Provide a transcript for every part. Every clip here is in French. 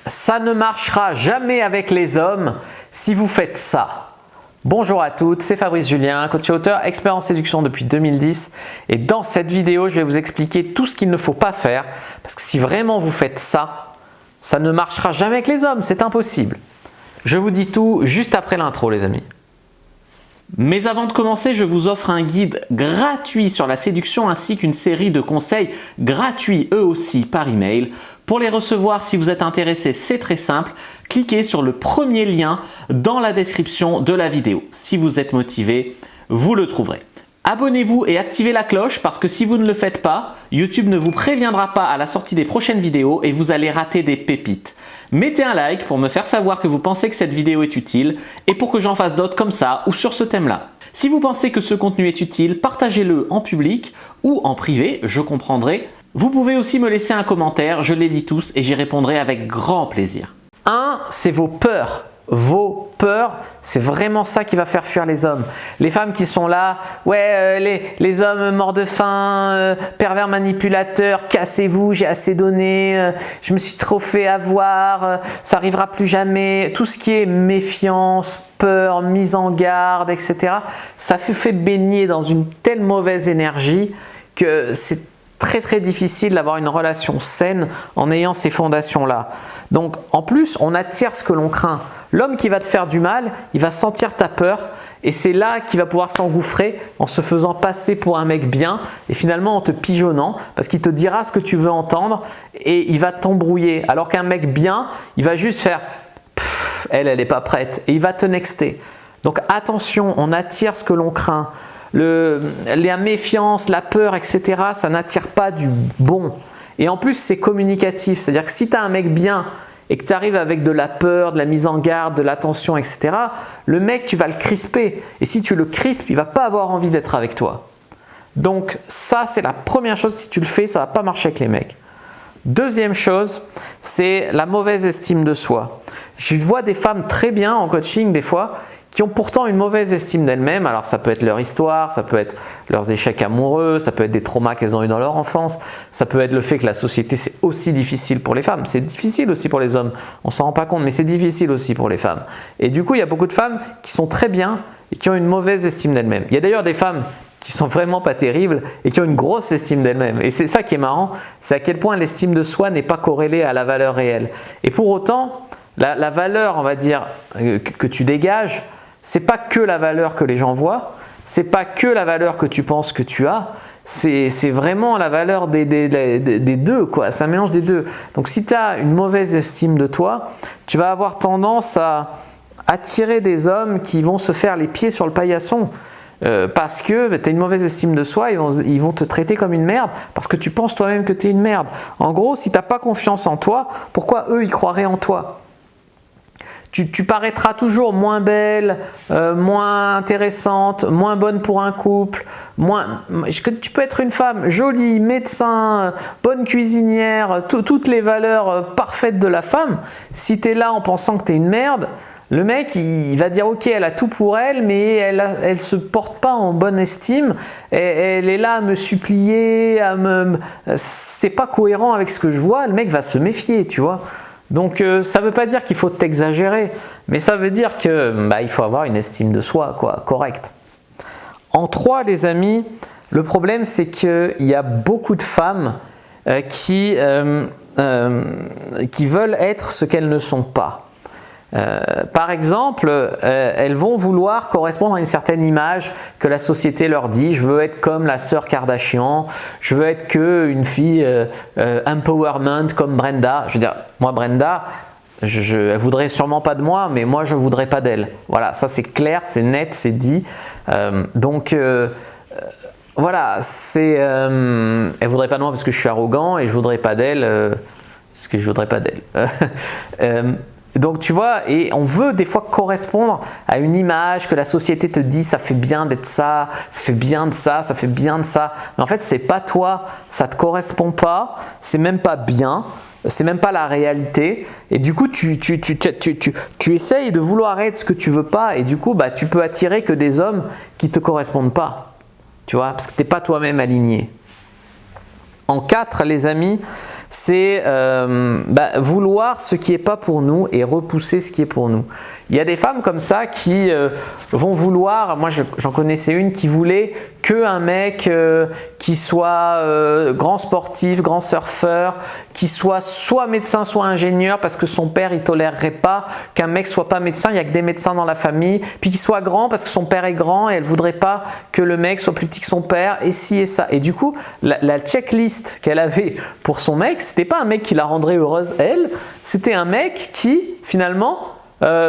Ça ne marchera jamais avec les hommes si vous faites ça. Bonjour à toutes, c'est Fabrice Julien, coach et auteur, expert en séduction depuis 2010 et dans cette vidéo, je vais vous expliquer tout ce qu'il ne faut pas faire parce que si vraiment vous faites ça, ça ne marchera jamais avec les hommes, c'est impossible. Je vous dis tout juste après l'intro les amis. Mais avant de commencer, je vous offre un guide gratuit sur la séduction ainsi qu'une série de conseils gratuits eux aussi par email. Pour les recevoir, si vous êtes intéressé, c'est très simple. Cliquez sur le premier lien dans la description de la vidéo. Si vous êtes motivé, vous le trouverez. Abonnez-vous et activez la cloche parce que si vous ne le faites pas, YouTube ne vous préviendra pas à la sortie des prochaines vidéos et vous allez rater des pépites. Mettez un like pour me faire savoir que vous pensez que cette vidéo est utile et pour que j'en fasse d'autres comme ça ou sur ce thème-là. Si vous pensez que ce contenu est utile, partagez-le en public ou en privé, je comprendrai. Vous pouvez aussi me laisser un commentaire, je les lis tous et j'y répondrai avec grand plaisir. 1. C'est vos peurs. Vos peurs, c'est vraiment ça qui va faire fuir les hommes. Les femmes qui sont là, ouais, les hommes morts de faim, pervers manipulateurs, cassez-vous, j'ai assez donné, je me suis trop fait avoir, ça arrivera plus jamais. Tout ce qui est méfiance, peur, mise en garde, etc. Ça fait baigner dans une telle mauvaise énergie que c'est très difficile d'avoir une relation saine en ayant ces fondations-là. Donc en plus, on attire ce que l'on craint. L'homme qui va te faire du mal, il va sentir ta peur et c'est là qu'il va pouvoir s'engouffrer en se faisant passer pour un mec bien et finalement en te pigeonnant parce qu'il te dira ce que tu veux entendre et il va t'embrouiller. Alors qu'un mec bien, il va juste faire « elle n'est pas prête » et il va te nexter. Donc attention, on attire ce que l'on craint. La méfiance, la peur, etc., ça n'attire pas du bon. Et en plus, c'est communicatif. C'est-à-dire que si tu as un mec bien et que tu arrives avec de la peur, de la mise en garde, de l'attention, etc., le mec, tu vas le crisper. Et si tu le crispes, il ne va pas avoir envie d'être avec toi. Donc ça, c'est la première chose. Si tu le fais, ça ne va pas marcher avec les mecs. Deuxième chose, c'est la mauvaise estime de soi. Je vois des femmes très bien en coaching des fois qui ont pourtant une mauvaise estime d'elles-mêmes. Alors ça peut être leur histoire, ça peut être leurs échecs amoureux, ça peut être des traumas qu'elles ont eu dans leur enfance, ça peut être le fait que la société c'est aussi difficile pour les femmes, c'est difficile aussi pour les hommes, on s'en rend pas compte mais c'est difficile aussi pour les femmes. Et du coup il y a beaucoup de femmes qui sont très bien et qui ont une mauvaise estime d'elles-mêmes. Il y a d'ailleurs des femmes qui sont vraiment pas terribles et qui ont une grosse estime d'elles-mêmes. Et c'est ça qui est marrant, c'est à quel point l'estime de soi n'est pas corrélée à la valeur réelle. Et pour autant, la valeur, on va dire, que tu dégages, c'est pas que la valeur que les gens voient, c'est pas que la valeur que tu penses que tu as, c'est vraiment la valeur des deux, quoi. C'est un mélange des deux. Donc si tu as une mauvaise estime de toi, tu vas avoir tendance à attirer des hommes qui vont se faire les pieds sur le paillasson. Parce que tu as une mauvaise estime de soi, ils vont te traiter comme une merde parce que tu penses toi-même que tu es une merde. En gros, si tu n'as pas confiance en toi, pourquoi eux ils croiraient en toi ? Tu paraîtras toujours moins belle, moins intéressante, moins bonne pour un couple, tu peux être une femme jolie, médecin, bonne cuisinière, toutes les valeurs parfaites de la femme. Si tu es là en pensant que tu es une merde, le mec il va dire ok, elle a tout pour elle, mais elle se porte pas en bonne estime, elle est là à me supplier, c'est pas cohérent avec ce que je vois, le mec va se méfier, tu vois. Donc ça ne veut pas dire qu'il faut t'exagérer, mais ça veut dire que il faut avoir une estime de soi correcte. En 3, les amis, le problème c'est qu'il y a beaucoup de femmes qui veulent être ce qu'elles ne sont pas. Par exemple, elles vont vouloir correspondre à une certaine image que la société leur dit. Je veux être comme la sœur Kardashian, je veux être qu'une fille empowerment comme Brenda. Je veux dire, moi Brenda, elle voudrait sûrement pas de moi, mais moi je voudrais pas d'elle. Voilà, ça c'est clair, c'est net, c'est dit. Voilà, elle voudrait pas de moi parce que je suis arrogant et je voudrais pas d'elle parce que je voudrais pas d'elle. Donc tu vois, et on veut des fois correspondre à une image que la société te dit ça fait bien d'être ça, ça fait bien de ça, ça fait bien de ça. Mais en fait, c'est pas toi, ça te correspond pas, c'est même pas bien, c'est même pas la réalité. Et du coup, tu essayes de vouloir être ce que tu veux pas et du coup, tu peux attirer que des hommes qui te correspondent pas. Tu vois, parce que t'es pas toi-même aligné. En 4, les amis, c'est vouloir ce qui n'est pas pour nous et repousser ce qui est pour nous. Il y a des femmes comme ça qui vont vouloir, moi j'en connaissais une qui voulait qu'un mec qui soit grand sportif, grand surfeur, qui soit médecin, soit ingénieur, parce que son père il tolérerait pas qu'un mec soit pas médecin, il n'y a que des médecins dans la famille, puis qu'il soit grand parce que son père est grand et elle voudrait pas que le mec soit plus petit que son père, et ci et ça. Et du coup, la checklist qu'elle avait pour son mec, c'était pas un mec qui la rendrait heureuse elle, c'était un mec qui finalement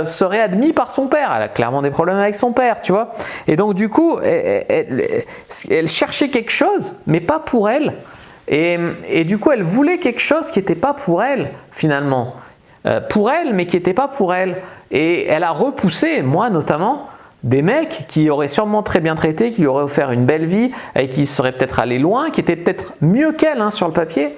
serait admis par son père. Elle a clairement des problèmes avec son père, tu vois. Et donc du coup, elle cherchait quelque chose, mais pas pour elle. Et du coup, elle voulait quelque chose qui n'était pas pour elle, finalement. Pour elle, mais qui n'était pas pour elle. Et elle a repoussé, moi notamment, des mecs qui auraient sûrement très bien traité, qui lui auraient offert une belle vie, avec qui ils seraient peut-être allés loin, qui étaient peut-être mieux qu'elle sur le papier.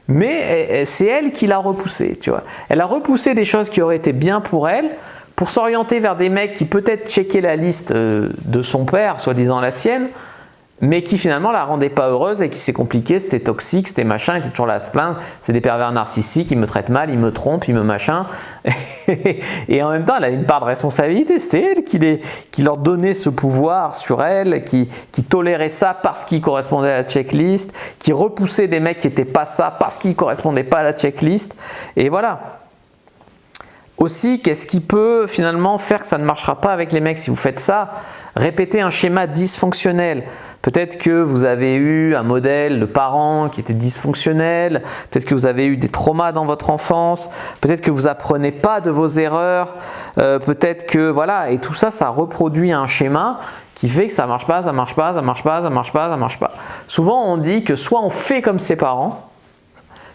Mais c'est elle qui l'a repoussé, tu vois. Elle a repoussé des choses qui auraient été bien pour elle, pour s'orienter vers des mecs qui peut-être checkaient la liste de son père, soi-disant la sienne, mais qui finalement la rendaient pas heureuse et qui c'est compliqué, c'était toxique, c'était machin, il était toujours là à se plaindre, c'est des pervers narcissiques, ils me traitent mal, ils me trompent, ils me machin. Et en même temps, elle a une part de responsabilité, c'était elle qui leur donnait ce pouvoir sur elle, qui tolérait ça parce qu'il correspondait à la checklist, qui repoussait des mecs qui n'étaient pas ça parce qu'ils ne correspondaient pas à la checklist, et voilà. Aussi, qu'est-ce qui peut finalement faire que ça ne marchera pas avec les mecs si vous faites ça? Répétez un schéma dysfonctionnel. Peut-être que vous avez eu un modèle de parents qui était dysfonctionnel, peut-être que vous avez eu des traumas dans votre enfance, peut-être que vous apprenez pas de vos erreurs, peut-être que voilà, et tout ça, ça reproduit un schéma qui fait que ça marche pas, ça marche pas, ça marche pas, ça marche pas, ça marche pas. Souvent, on dit que soit on fait comme ses parents,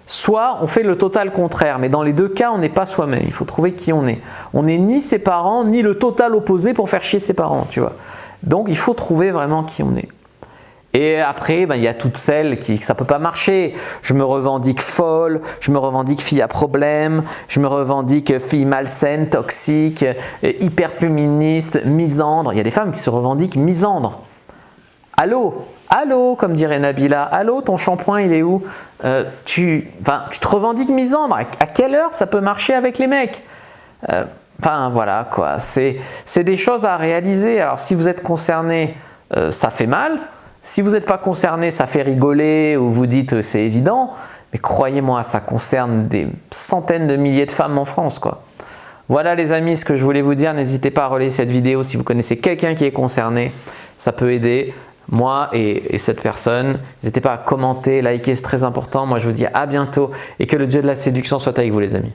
soit on fait le total contraire, mais dans les deux cas, on n'est pas soi-même. Il faut trouver qui on est. On n'est ni ses parents, ni le total opposé pour faire chier ses parents, tu vois. Donc, il faut trouver vraiment qui on est. Et après, il y a toutes celles qui ça peut pas marcher. Je me revendique folle, je me revendique fille à problème, je me revendique fille malsaine, toxique, hyper féministe, misandre. Il y a des femmes qui se revendiquent misandres. Allô, allô, comme dirait Nabila, allô, ton shampoing il est où? Tu te revendiques misandre. À quelle heure ça peut marcher avec les mecs? Enfin voilà quoi. C'est des choses à réaliser. Alors si vous êtes concerné, ça fait mal. Si vous n'êtes pas concerné, ça fait rigoler ou vous dites c'est évident, mais croyez-moi, ça concerne des centaines de milliers de femmes en France, quoi. Voilà les amis, ce que je voulais vous dire. N'hésitez pas à relayer cette vidéo si vous connaissez quelqu'un qui est concerné. Ça peut aider moi et cette personne. N'hésitez pas à commenter, liker, c'est très important. Moi je vous dis à bientôt et que le Dieu de la séduction soit avec vous les amis.